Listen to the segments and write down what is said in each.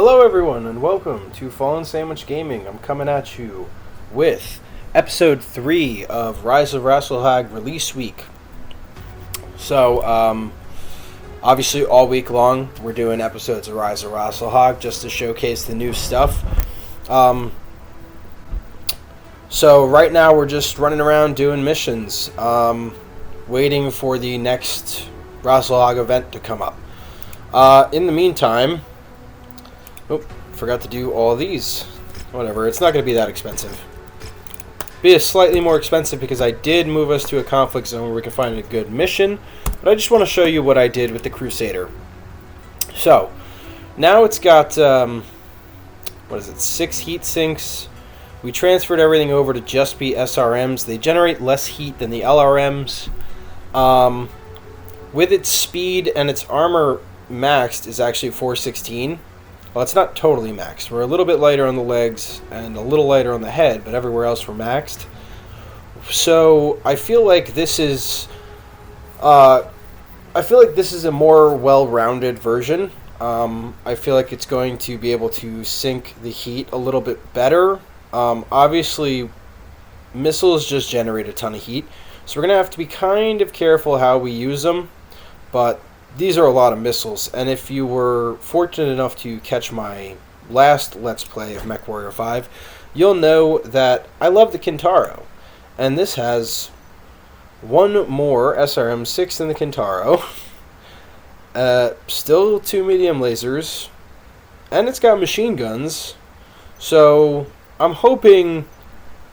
Hello everyone and welcome to Fallen Sandwich Gaming. I'm coming at you with episode 3 of Rise of Rasalhague release week. So, obviously all week long we're doing episodes of Rise of Rasalhague just to showcase the new stuff. So right now we're just running around doing missions, waiting for the next Rasalhague event to come up. In the meantime... Oh, forgot to do all these. Whatever, it's not going to be that expensive. Be slightly more expensive because I did move us to a conflict zone where we can find a good mission. But I just want to show you what I did with the Crusader. So, now it's got, 6 heat sinks. We transferred everything over to just be SRMs. They generate less heat than the LRMs. With its speed and its armor maxed is actually 416. Well, it's not totally maxed. We're a little bit lighter on the legs and a little lighter on the head, but everywhere else we're maxed. So I feel like this is, a more well-rounded version. I feel like it's going to be able to sink the heat a little bit better. Obviously, missiles just generate a ton of heat, so we're gonna have to be kind of careful how we use them. But these are a lot of missiles, and if you were fortunate enough to catch my last Let's Play of MechWarrior 5, you'll know that I love the Kintaro. And this has one more SRM-6 than the Kintaro, still 2 medium lasers, and it's got machine guns, so I'm hoping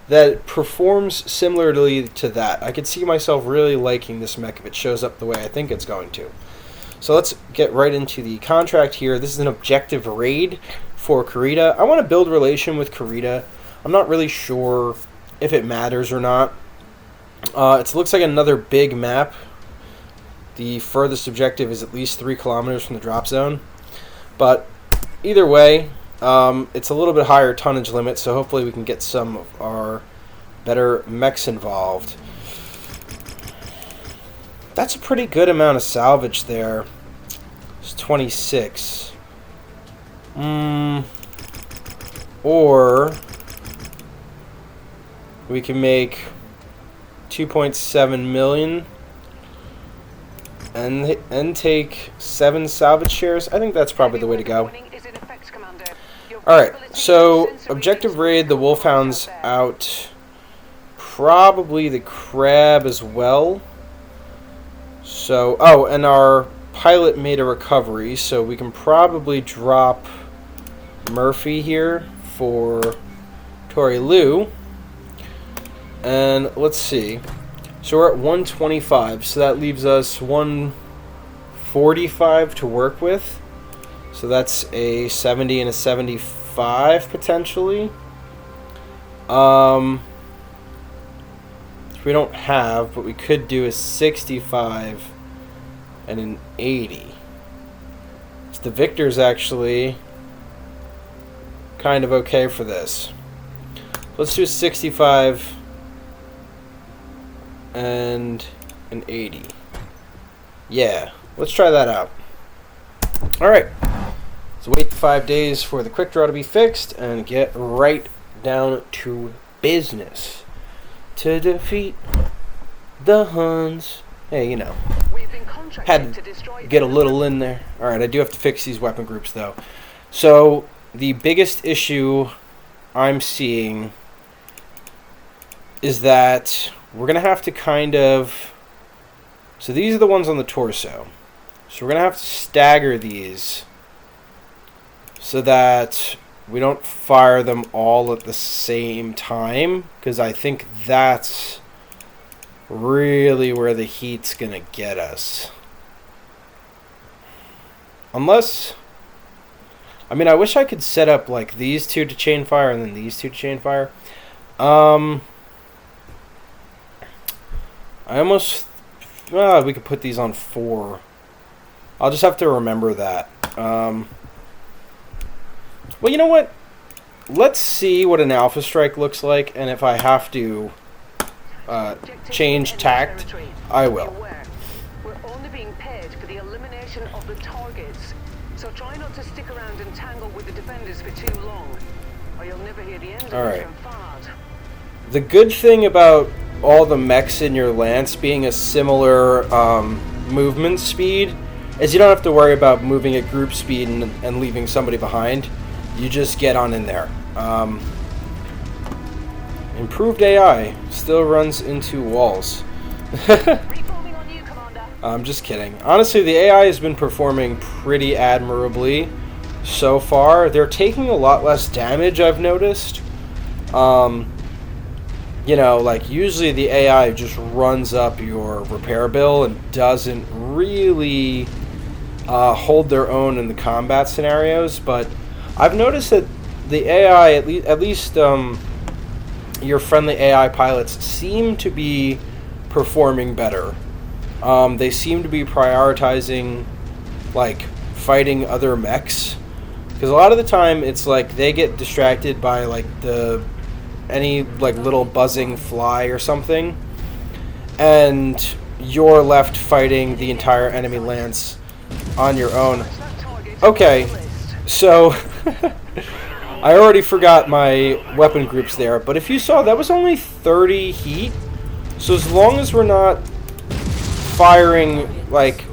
that it performs similarly to that. I could see myself really liking this mech if it shows up the way I think it's going to. So let's get right into the contract here. This is an objective raid for Crusader. I want to build relation with Crusader. I'm not really sure if it matters or not. It looks like another big map. The furthest objective is at least 3 kilometers from the drop zone. But either way, it's a little bit higher tonnage limit, so hopefully we can get some of our better mechs involved. That's a pretty good amount of salvage there. It's 26. Or we can make 2.7 million and take 7 salvage shares. I think that's probably the way to go. Alright, so objective raid, the Wolfhound's out. Probably the Crab as well. So, oh, and our pilot made a recovery, so we can probably drop Murphy here for Tori Liu. And let's see. So we're at 125, so that leaves us 145 to work with. So that's a 70 and a 75 potentially. We don't have, but we could do a 65 and an 80. So the Victor's actually kind of okay for this. Let's do a 65 and an 80. Yeah, let's try that out. Alright, so wait 5 days for the quick draw to be fixed and get right down to business. To defeat the Huns. Hey, you know, had to get a little in there. Alright, I do have to fix these weapon groups, though. So, the biggest issue I'm seeing is that we're going to have to kind of... So these are the ones on the torso. So we're going to have to stagger these so that we don't fire them all at the same time, because I think that's really where the heat's going to get us. Unless... I mean, I wish I could set up, like, these two to chain fire and then these two to chain fire. I almost... we could put these on 4. I'll just have to remember that. Well, you know what? Let's see what an Alpha Strike looks like, and if I have to change tact, I will. We're only being paid for the elimination of the targets. So try not to stick around and tangle with the defenders for too long, or you'll never hear the end of Alright. it from Fard. The good thing about all the mechs in your lance being a similar movement speed is you don't have to worry about moving at group speed and leaving somebody behind. You just get on in there. Improved AI still runs into walls. Reforming on you, Commander. I'm just kidding. Honestly, the AI has been performing pretty admirably so far. They're taking a lot less damage, I've noticed. You know, like usually the AI just runs up your repair bill and doesn't really hold their own in the combat scenarios, but I've noticed that the AI, at least your friendly AI pilots, seem to be performing better. They seem to be prioritizing, like, fighting other mechs, because a lot of the time it's like they get distracted by like any like little buzzing fly or something, and you're left fighting the entire enemy lance on your own. Okay, so I already forgot my weapon groups there, but if you saw, that was only 30 heat. So as long as we're not firing like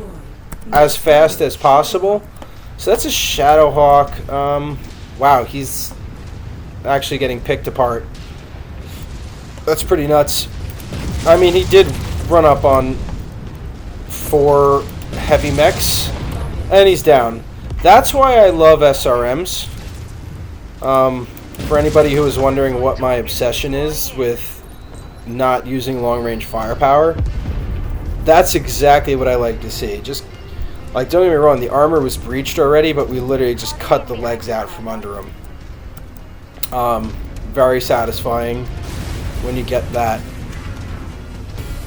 as fast as possible. So that's a Shadowhawk. Wow, he's actually getting picked apart. That's pretty nuts. I mean, he did run up on 4 heavy mechs, and he's down. That's why I love SRMs. For anybody who is wondering what my obsession is with not using long-range firepower, that's exactly what I like to see. Just, like, don't get me wrong, the armor was breached already, but we literally just cut the legs out from under him. Very satisfying when you get that.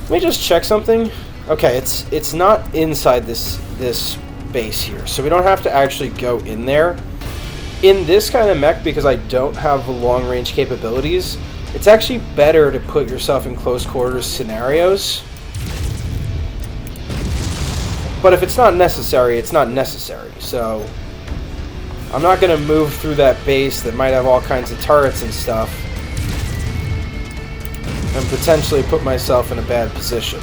Let me just check something. Okay, it's not inside this base here, so we don't have to actually go in there. In this kind of mech, because I don't have the long range capabilities, it's actually better to put yourself in close quarters scenarios. But if it's not necessary, it's not necessary. So I'm not going to move through that base that might have all kinds of turrets and stuff and potentially put myself in a bad position.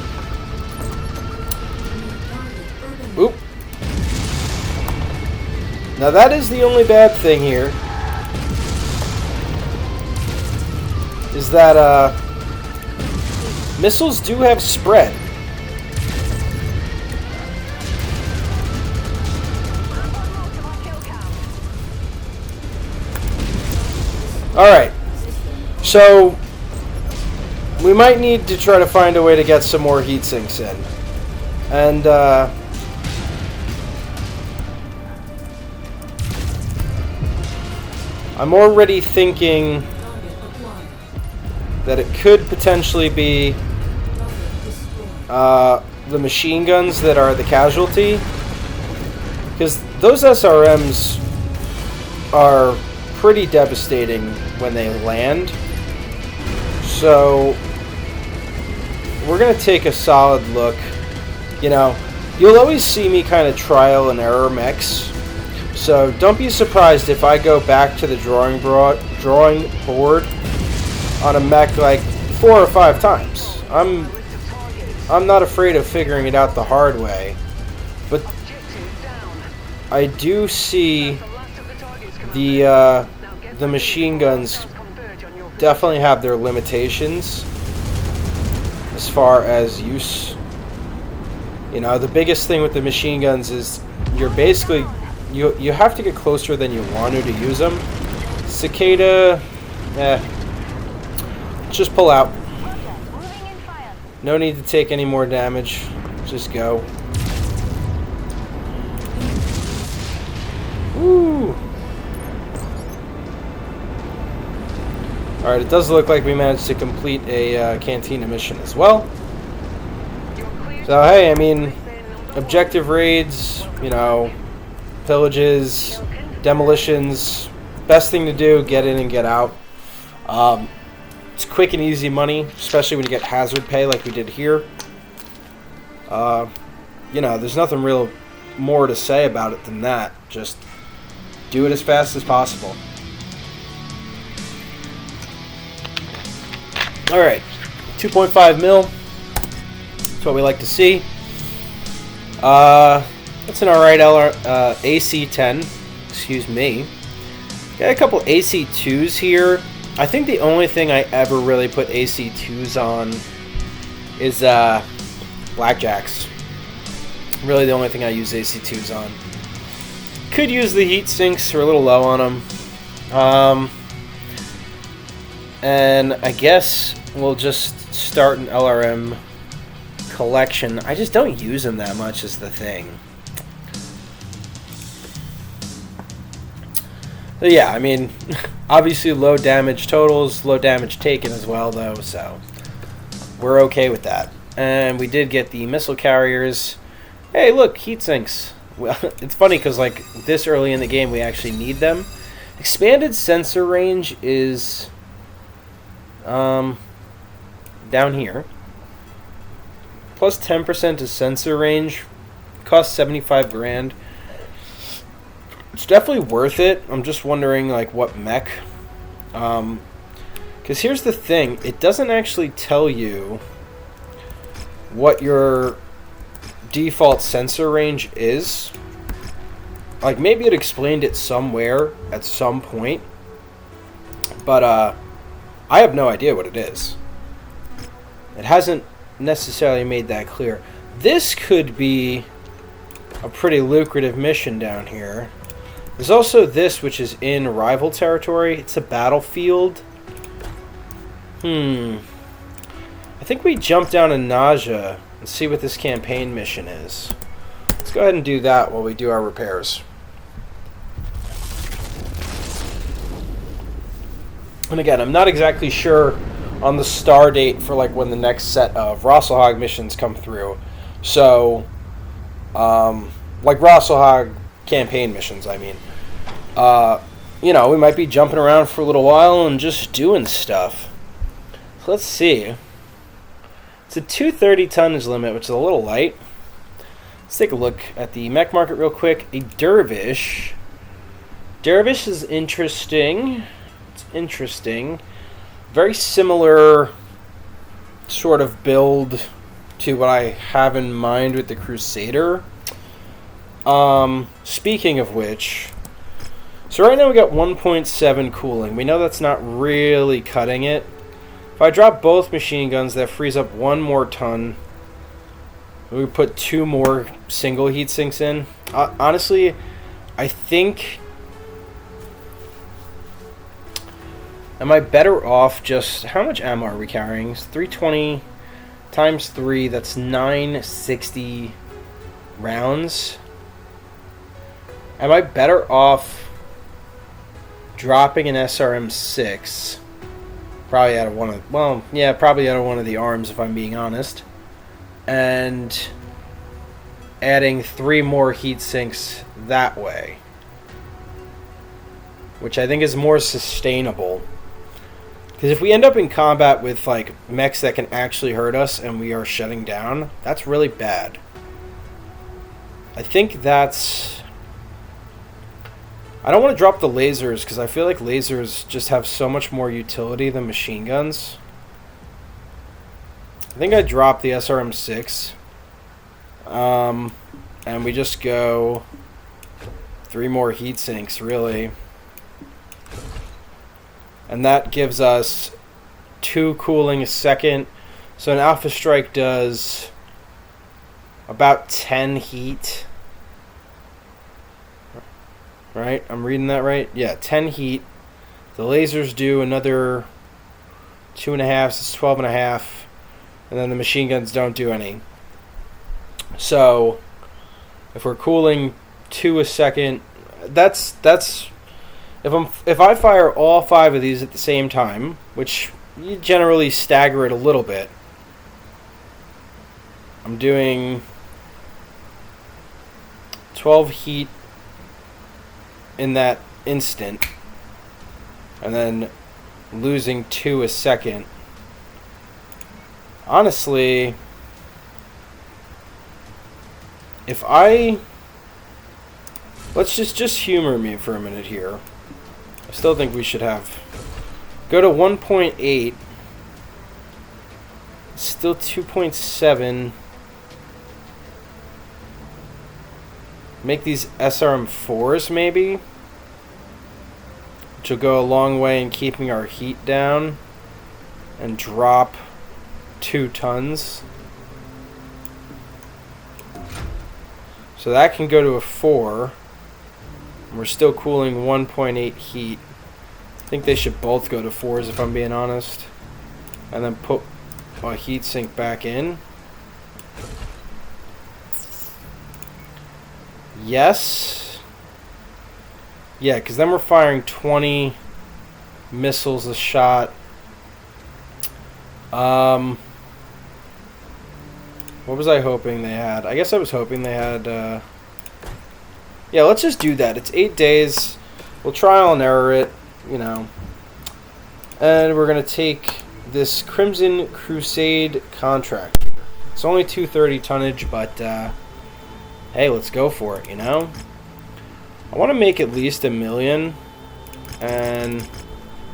Oop. Now that is the only bad thing here, is that missiles do have spread. Alright, so we might need to try to find a way to get some more heat sinks in. And I'm already thinking that it could potentially be the machine guns that are the casualty, because those SRMs are pretty devastating when they land. So we're going to take a solid look. You know, you'll always see me kind of trial and error mechs. So don't be surprised if I go back to the drawing board on a mech like 4 or 5 times. I'm not afraid of figuring it out the hard way. But I do see the machine guns definitely have their limitations as far as use. You know, the biggest thing with the machine guns is you're basically you have to get closer than you want to use them. Cicada, just pull out. No need to take any more damage. Just go. Woo! Alright, it does look like we managed to complete a Cantina mission as well. So, hey, I mean, objective raids, you know, pillages, demolitions, best thing to do, get in and get out. It's quick and easy money, especially when you get hazard pay like we did here. You know, there's nothing real more to say about it than that. Just do it as fast as possible. Alright, 2.5 mil. That's what we like to see. That's an alright AC-10. Excuse me. Got a couple AC-2s here. I think the only thing I ever really put AC-2s on is Blackjacks. Really the only thing I use AC-2s on. Could use the heat sinks, we're a little low on them. And I guess we'll just start an LRM collection. I just don't use them that much is the thing. So yeah, I mean, obviously low damage totals, low damage taken as well though, so we're okay with that. And we did get the missile carriers. Hey, look, heat sinks. Well, it's funny because like this early in the game we actually need them. Expanded sensor range is down here. Plus 10% to sensor range. Costs 75 grand. It's definitely worth it. I'm just wondering like what mech. Because here's the thing. It doesn't actually tell you what your default sensor range is. Like maybe it explained it somewhere at some point. But I have no idea what it is. It hasn't necessarily made that clear. This could be a pretty lucrative mission down here. There's also this, which is in rival territory. It's a battlefield. I think we jump down to Nausea and see what this campaign mission is. Let's go ahead and do that while we do our repairs. And again, I'm not exactly sure on the star date for like when the next set of Rasalhague missions come through. So, like Rasalhague campaign missions, I mean. You know, we might be jumping around for a little while and just doing stuff. So let's see. It's a 230 tonnage limit, which is a little light. Let's take a look at the mech market real quick. A Dervish. Dervish is interesting. It's interesting. Very similar sort of build to what I have in mind with the Crusader. Speaking of which, so right now we got 1.7 cooling. We know that's not really cutting it. If I drop both machine guns, that frees up one more ton. We put 2 more single heat sinks in. Honestly, I think... Am I better off just... How much ammo are we carrying? It's 320 times 3. That's 960 rounds. Am I better off dropping an SRM-6? Probably out of one of... Well, yeah, probably out of one of the arms, if I'm being honest. And adding 3 more heat sinks that way. Which I think is more sustainable. Because if we end up in combat with like mechs that can actually hurt us and we are shutting down, that's really bad. I think that's... I don't want to drop the lasers because I feel like lasers just have so much more utility than machine guns. I think I dropped the SRM-6. And we just go 3 more heat sinks, really. And that gives us 2 cooling a second. So an Alpha Strike does about 10 heat. Right? I'm reading that right? Yeah, 10 heat. The lasers do another 2.5, so it's 12.5. And then the machine guns don't do any. So, if we're cooling 2 a second, that's if I fire all 5 of these at the same time, which you generally stagger it a little bit. I'm doing 12 heat in that instant, and then losing 2 a second. Honestly, if I Let's just humor me for a minute here. I still think we should have... Go to 1.8. Still 2.7. Make these SRM4s maybe? Which will go a long way in keeping our heat down. And drop 2 tons. So that can go to a 4. And we're still cooling 1.8 heat. I think they should both go to 4s if I'm being honest. And then put a heat sink back in. Yes. Yeah, because then we're firing 20 missiles a shot. What was I hoping they had? I guess I was hoping they had... Yeah, let's just do that. It's 8 days. We'll trial and error it, you know. And we're going to take this Crimson Crusade contract. It's only 230 tonnage, but hey, let's go for it, you know? I want to make at least $1 million, and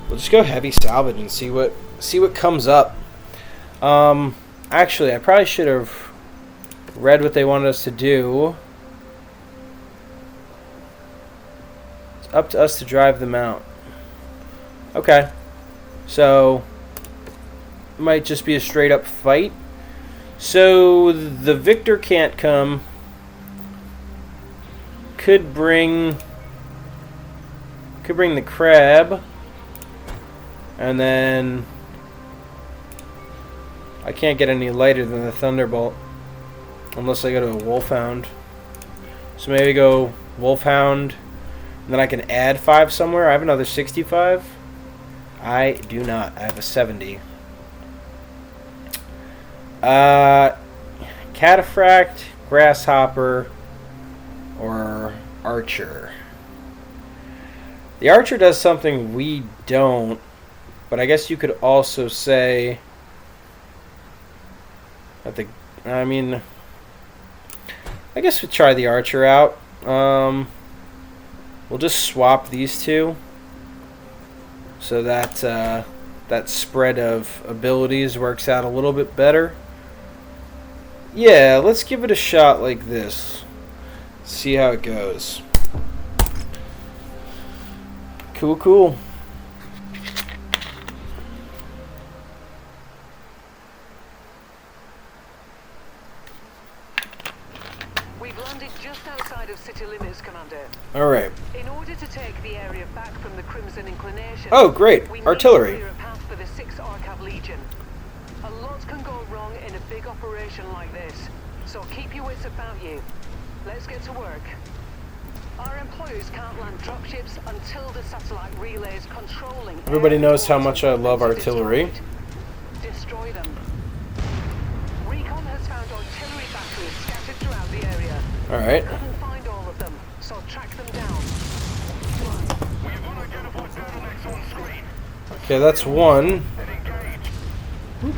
we'll just go heavy salvage and see what comes up. Actually, I probably should have read what they wanted us to do. It's up to us to drive them out. Okay. So, it might just be a straight up fight. So, the victor can't come. Could bring the crab. And then I can't get any lighter than the Thunderbolt unless I go to a Wolfhound. So maybe go Wolfhound, and then I can add 5 somewhere. I have another 65. I do not. I have a 70. Cataphract, Grasshopper, or Archer. The Archer does something we don't, but I guess you could also say that I guess we'll try the Archer out. We'll just swap these two so that that spread of abilities works out a little bit better. Yeah, let's give it a shot like this. See how it goes. Cool. We've landed just outside of city limits, Commander. Alright. In order to take the area back from the Crimson Inclination... Oh, great. We Artillery. need to clear a path for the 6th Arcav Legion. A lot can go wrong in a big operation like this, so keep your wits about you. Let's get to work. Our employers can't land dropships until the satellite relays controlling... Everybody knows how much I love artillery. Destroy them. Recon has found artillery batteries scattered throughout the area. Alright. Couldn't find all of them, so track them down. We've unidentified bottlenecks on screen. Okay, that's one. Ignore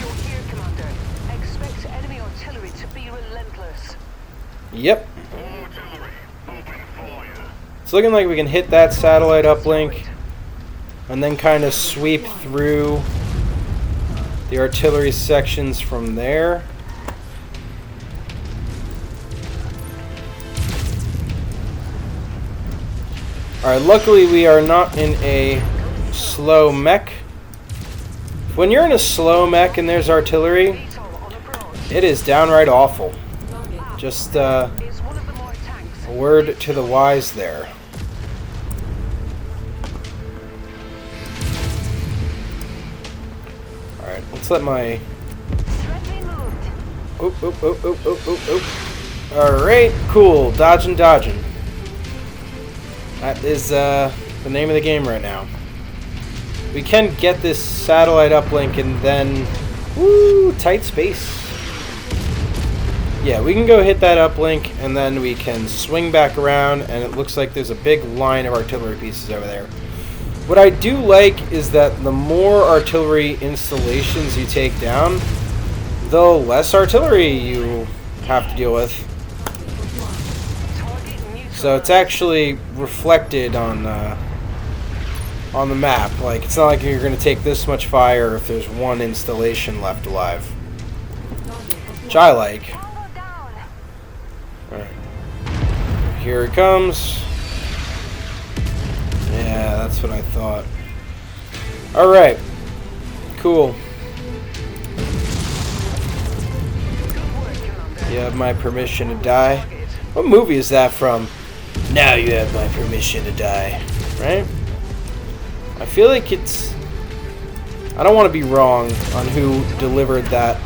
your ear, Commander. Expect enemy artillery to be relentless. Yep. All artillery, open fire. It's looking like we can hit that satellite uplink and then kind of sweep through the artillery sections from there. Alright, luckily we are not in a slow mech. When you're in a slow mech and there's artillery, VTOL on approach. it is downright awful. Just a Is one of the more tanks. word to the wise there. Alright, let's let my... Oop. Alright, cool. Dodging. That is the name of the game right now. We can get this satellite uplink and then... Woo! Tight space. Yeah, we can go hit that uplink and then we can swing back around and it looks like there's a big line of artillery pieces over there. What I do like is that the more artillery installations you take down, the less artillery you have to deal with. Target So it's actually reflected on the map. Like, it's not like you're going to take this much fire if there's one installation left alive. Which I like. Alright. Here it comes. Yeah, that's what I thought. Alright. Cool. You have my permission to die. What movie is that from? Now you have my permission to die. Right? I feel like it's... I don't want to be wrong on who delivered that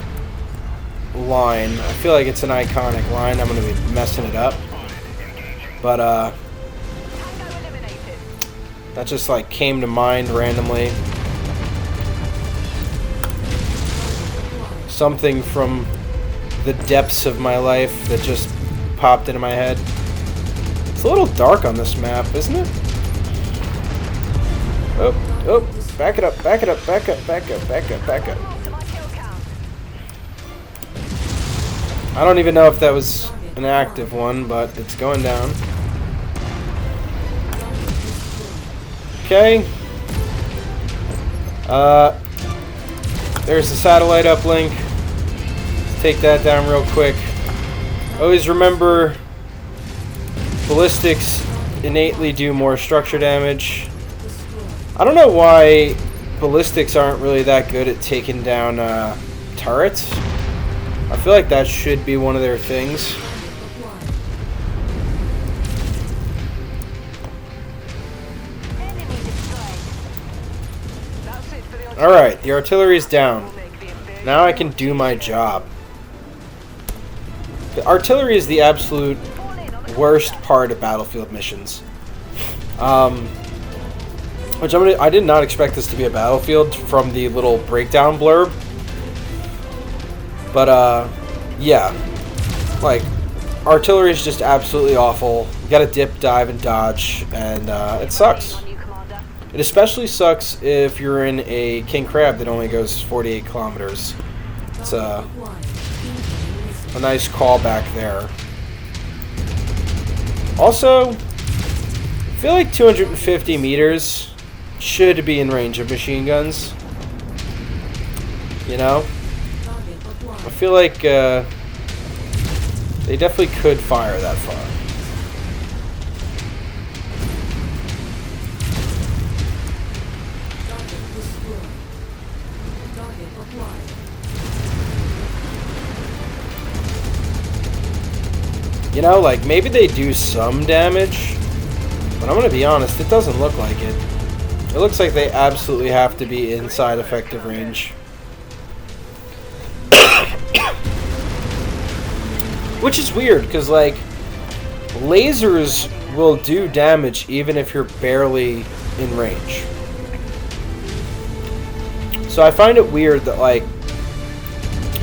line. I feel like it's an iconic line. I'm going to be messing it up. But, that just, like, came to mind randomly. Something from the depths of my life that just popped into my head. It's a little dark on this map, isn't it? Oh, oh, back it up, back it up, back up, back up, back up, back up. I don't even know if that was an active one, but it's going down. Okay. There's the satellite uplink. Let's take that down real quick. Always remember, ballistics innately do more structure damage. I don't know why ballistics aren't really that good at taking down turrets. I feel like that should be one of their things. Alright, the artillery is down. Now I can do my job. The artillery is the absolute worst part of battlefield missions. Which I did not expect this to be a battlefield from the little breakdown blurb. But, yeah. Like, artillery is just absolutely awful. You gotta dip, dive, and dodge, and it sucks. It especially sucks if you're in a King Crab that only goes 48 kilometers. It's a nice callback there. Also, I feel like 250 meters should be in range of machine guns. You know? I feel like they definitely could fire that far. You know, like, maybe they do some damage, but I'm gonna be honest, it doesn't look like it. It looks like they absolutely have to be inside effective range. Which is weird, because, like, lasers will do damage even if you're barely in range. So I find it weird that, like,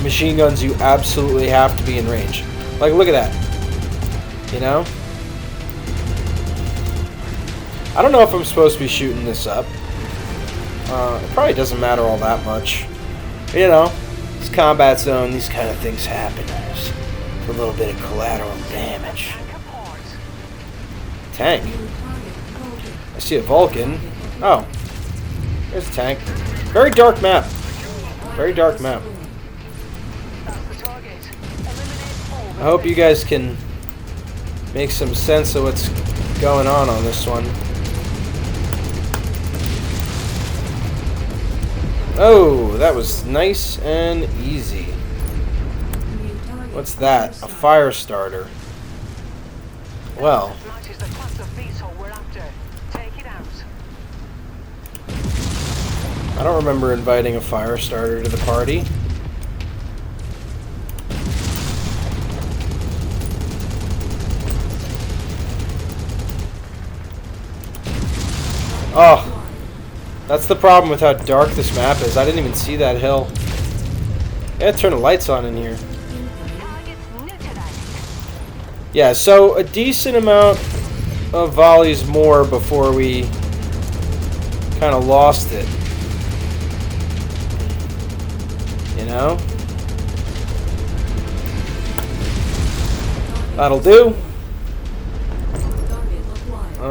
machine guns, you absolutely have to be in range. Like, look at that. You know? I don't know if I'm supposed to be shooting this up. It probably doesn't matter all that much. But, you know, it's combat zone, these kind of things happen. There's a little bit of collateral damage. Tank. I see a Vulcan. Oh. There's a tank. Very dark map. Very dark map. I hope you guys can make some sense of what's going on this one. Oh, that was nice and easy. What's that? A fire starter. Well. I don't remember inviting a fire starter to the party. Oh, that's the problem with how dark this map is. I didn't even see that hill. I gotta turn the lights on in here. Yeah, so a decent amount of volleys more before we kind of lost it. You know? That'll do.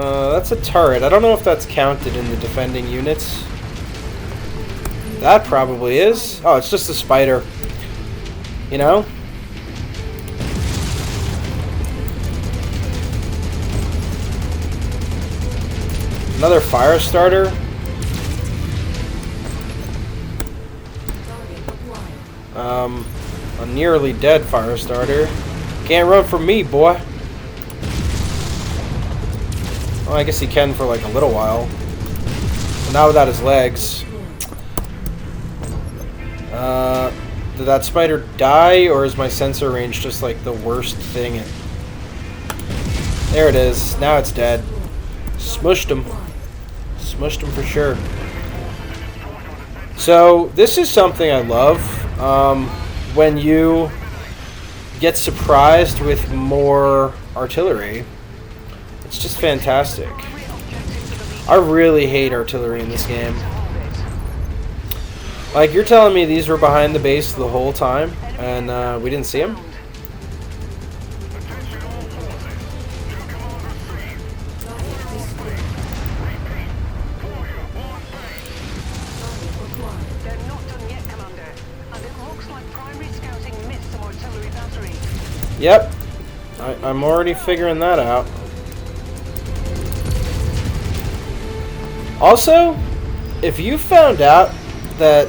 That's a turret. I don't know if that's counted in the defending units. That probably is. Oh, it's just a spider. You know? Another fire starter. A nearly dead fire starter. Can't run from me, boy. Well, I guess he can for like a little while. But not without his legs. Did that spider die, or is my sensor range just like the worst thing? There it is. Now it's dead. Smushed him. Smushed him for sure. So, this is something I love. When you get surprised with more artillery. It's just fantastic. I really hate artillery in this game. Like, you're telling me these were behind the base the whole time, and we didn't see them? Yep. I'm already figuring that out. Also, if you found out that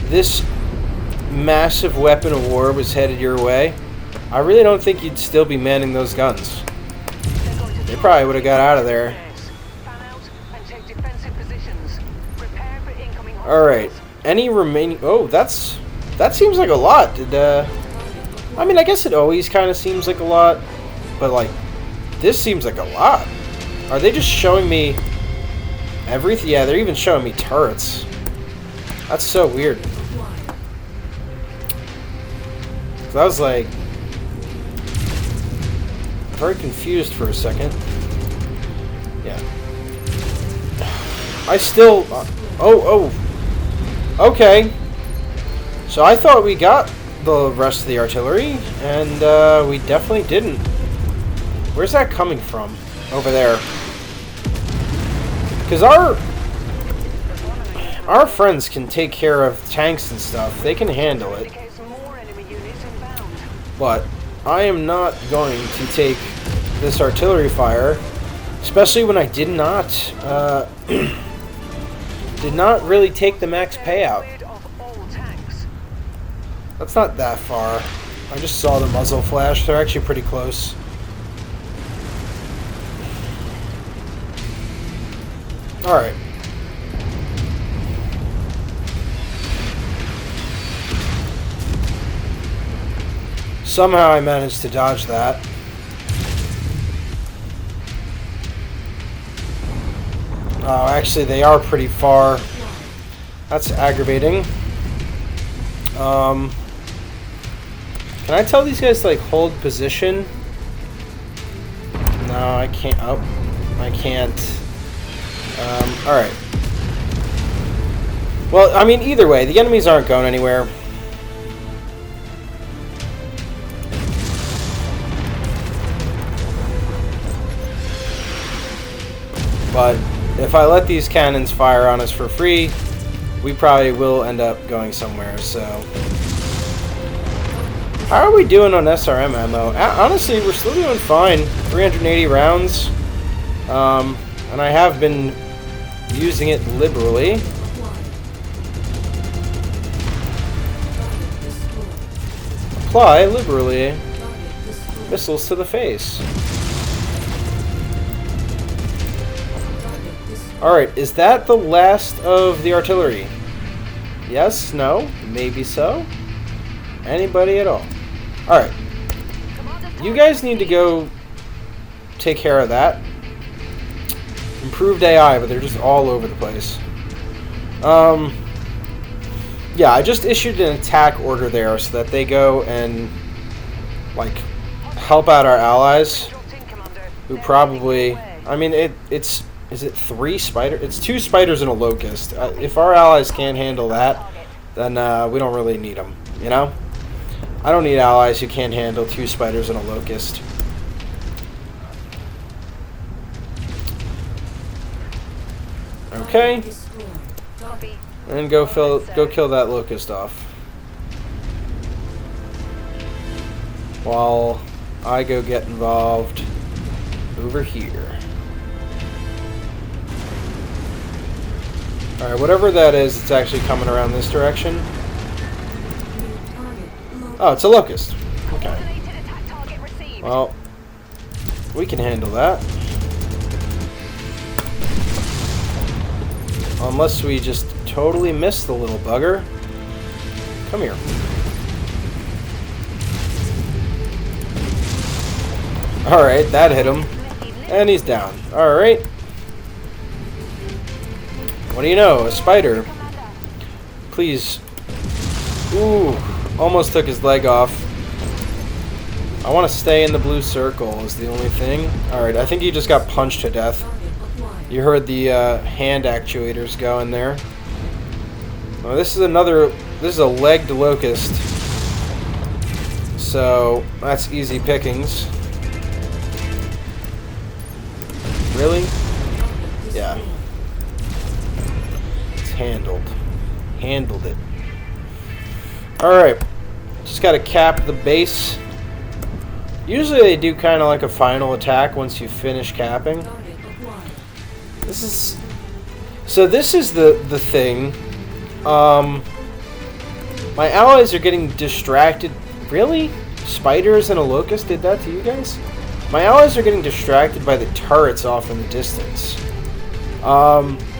this massive weapon of war was headed your way, I really don't think you'd still be manning those guns. They probably would have got out of there. Alright. Any remaining... Oh, that seems like a lot. I mean, I guess it always kind of seems like a lot, but, like, this seems like a lot. Are they just showing me everything? Yeah, they're even showing me turrets. That's so weird. So I was, like, very confused for a second. Yeah. I still... Okay. So I thought we got the rest of the artillery, and we definitely didn't. Where's that coming from? Over there. Because our friends can take care of tanks and stuff. They can handle it. But I am not going to take this artillery fire, especially when I did not really take the max payout. That's not that far. I just saw the muzzle flash. They're actually pretty close. Alright. Somehow I managed to dodge that. Oh, actually they are pretty far. That's aggravating. Can I tell these guys to, like, hold position? No, I can't. Oh, I can't. Alright. Well, I mean, either way, the enemies aren't going anywhere. But if I let these cannons fire on us for free, we probably will end up going somewhere, so... How are we doing on SRM ammo? Honestly, we're still doing fine. 380 rounds. And I have been using it liberally. Apply liberally. Missiles to the face. Alright, is that the last of the artillery? Yes? No? Maybe so? Anybody at all? Alright. You guys need to go take care of that. Improved AI, but they're just all over the place. Yeah, I just issued an attack order there so that they go and, like, help out our allies. Who probably... I mean, it's... Is it 3 spiders? It's 2 spiders and a locust. If our allies can't handle that, then we don't really need them, you know? I don't need allies who can't handle 2 spiders and a locust. Okay. Copy. And go kill that locust off. While I go get involved over here. Alright, whatever that is, it's actually coming around this direction. Oh, it's a locust. Okay. Coordinated attack target received. Well, we can handle that. Unless we just totally miss the little bugger. Come here. Alright, that hit him. And he's down. Alright. What do you know? A spider. Please. Ooh. Almost took his leg off. I want to stay in the blue circle is the only thing. Alright, I think he just got punched to death. You heard the hand actuators go in there. Oh, this is a legged locust. So, that's easy pickings. Really? Yeah. It's handled. Handled it. Alright. Just gotta cap the base. Usually they do kind of like a final attack once you finish capping. This is... So this is the thing. My allies are getting distracted. Really? Spiders and a locust did that to you guys? My allies are getting distracted by the turrets off in the distance.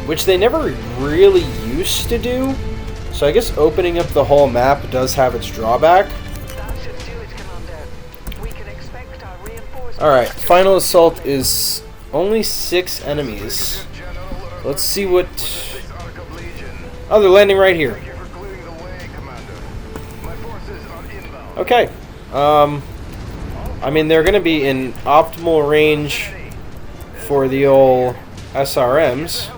Which they never really used to do. So I guess opening up the whole map does have its drawback. That should do it, Commander. We can expect our reinforcements. Alright, final assault is only 6 enemies. Let's see what... Oh, they're landing right here. Okay. I mean, they're going to be in optimal range for the old SRMs.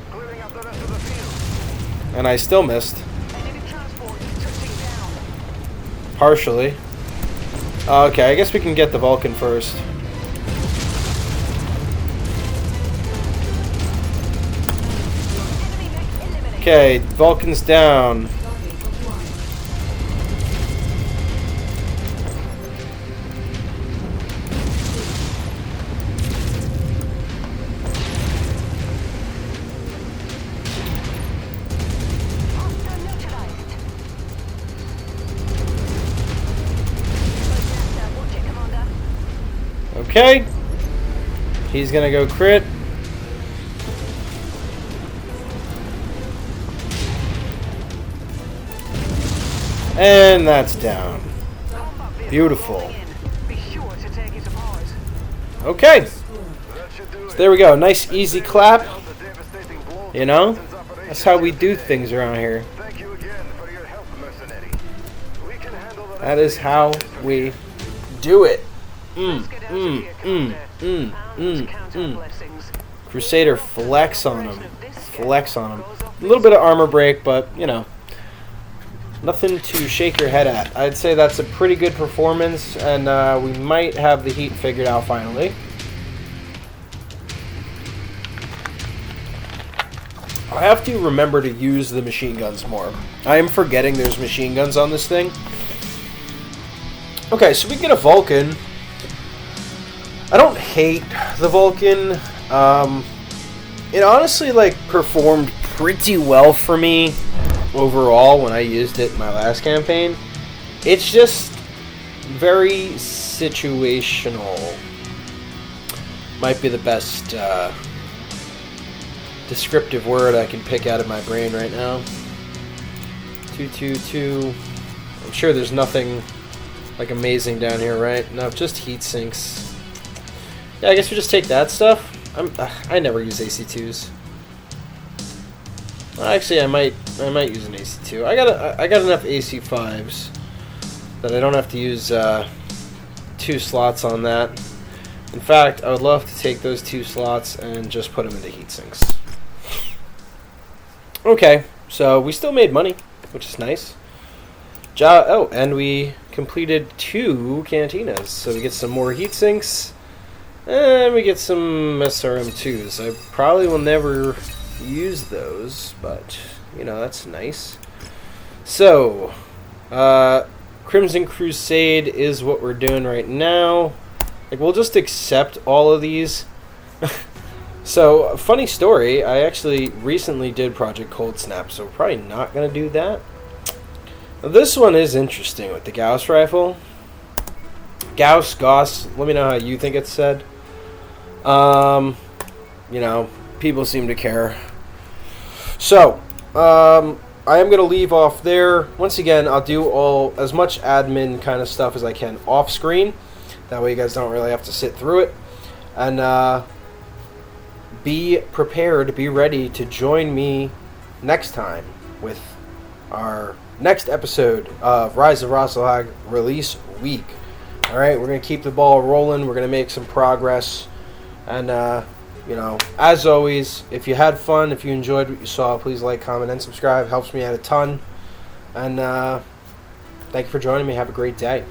And I still missed. Enemy transport touching down. Partially. Okay, I guess we can get the Vulcan first. Enemy mech eliminated. Okay, Vulcan's down. Hostile neutralized. Watch it, Commander. Okay. He's gonna go crit. And that's down. Combat vehicle Beautiful. rolling in. Be sure to take it apart. Okay. So there we go. Nice easy clap. You know? That's how we do things around here. Thank you again for your help, Mercenary. We can handle the That is how we do it. Let's get out of here, Commander. And count our blessings. Crusader flex on him. Flex on him. A little bit of armor break, but, you know. Nothing to shake your head at. I'd say that's a pretty good performance, and we might have the heat figured out finally. I have to remember to use the machine guns more. I am forgetting there's machine guns on this thing. Okay, so we get a Vulcan. I don't hate the Vulcan. It honestly, like, performed pretty well for me overall when I used it in my last campaign. It's just very situational. Might be the best descriptive word I can pick out of my brain right now. 222. I'm sure there's nothing like amazing down here, right? No, just heat sinks. Yeah, I guess we just take that stuff. I never use AC2s. Actually, I might use an AC2. I got enough AC5s that I don't have to use 2 slots on that. In fact, I would love to take those 2 slots and just put them into heat sinks. Okay, so we still made money, which is nice. Oh, and we completed 2 cantinas, so we get some more heat sinks, and we get some SRM2s. I probably will never use those, but, you know, that's nice. So, Crimson Crusade is what we're doing right now. Like, we'll just accept all of these. So, funny story, I actually recently did Project Cold Snap, so we're probably not going to do that. Now, this one is interesting with the Gauss rifle. Gauss, let me know how you think it's said. You know, people seem to care. So, I am going to leave off there. Once again, I'll do as much admin kind of stuff as I can off screen. That way you guys don't really have to sit through it. And be prepared, be ready to join me next time with our next episode of Rise of Rasalhague release week. Alright, we're going to keep the ball rolling. We're going to make some progress. And, you know, as always, if you had fun, if you enjoyed what you saw, please like, comment, and subscribe. Helps me out a ton. And thank you for joining me. Have a great day.